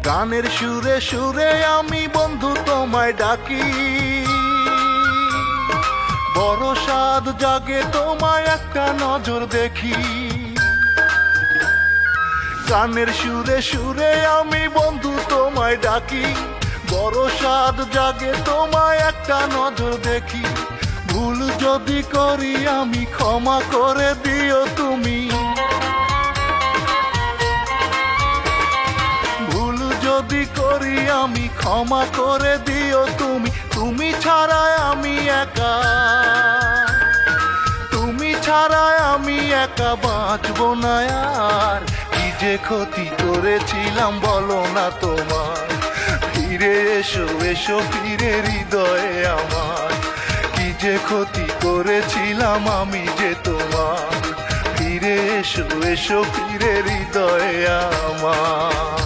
গানের সুরে সুরে আমি বন্ধু তোমায় ডাকি, বড় সাদ জাগে তোমায় একটা নজর দেখি। গানের সুরে সুরে আমি বন্ধু তোমায় ডাকি, বড় সাদ জাগে তোমায় একটা নজর দেখি। ভুল যদি করি আমি ক্ষমা করে দিও তুমি, ভুল যদি করি আমি ক্ষমা করে দিও তুমি। তুমি ছাড়া আমি একা, তুমি ছাড়া আমি একা বাঁচবো না আর। কি যে ক্ষতি করেছিলাম বলো না তোমার, ফিরে এসো এসো ফিরে হৃদয়ে আমার। কি যে ক্ষতি করেছিলাম আমি যে তোমার, ফিরে এসো এসো ফিরে হৃদয়ে আমার।